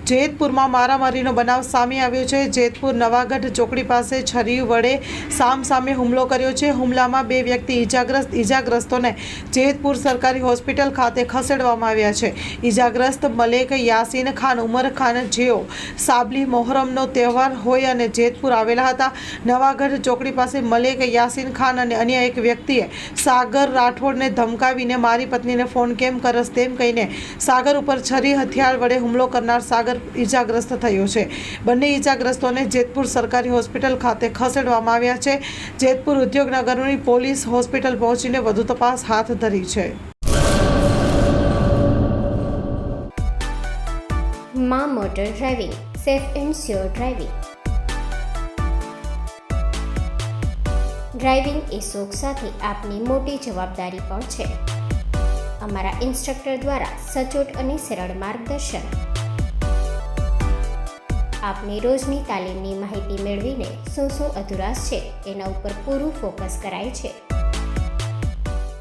જેતપુરમાં મારામારીનો બનાવ સામે આવ્યો છે। જેતપુર નવાગઢ ચોકડી પાસે છરી વડે સામસામે હુમલો કર્યો છે। હુમલામાં બે વ્યક્તિ ઈજાગ્રસ્તોને જેતપુર સરકારી હોસ્પિટલ ખાતે ખસેડવામાં આવ્યા છે। ઈજાગ્રસ્ત મલેક યાસીન ખાન ઉમર ખાન, જેઓ સાબલી મોહરમનો તહેવાર હોય અને જેતપુર આવેલા હતા। નવાગઢ ચોકડી પાસે મલેક યાસીન ખાન અને અન્ય એક વ્યક્તિએ સાગર રાઠોડને ધમકાવીને મારી પત્નીને ફોન કેમ કરસ તેમ કહીને સાગર ઉપર છરી હથિયાર વડે હુમલો કરનાર સાગર ઈજાગ્રસ્ત થયો છે। બંને ઈજાગ્રસ્તોને જેતપુર સરકારી હોસ્પિટલ ખાતે ખસેડવામાં આવ્યા છે। જેતપુર ઉદ્યોગનગરની પોલીસ હોસ્પિટલ પહોંચીને વધુ તપાસ હાથ ધરી છે। માં motor driving, safe and sure driving. Driving એ શોખ સાથે આપની મોટી જવાબદારી પણ છે। અમારા ઇન્સ્ટ્રક્ટર દ્વારા સચોટ અને સરળ માર્ગદર્શન। આપની રોજની તાલીમની માહિતી મેળવીને શું અધુરાશ છે તેના ઉપર પૂરું ફોકસ કરાય છે।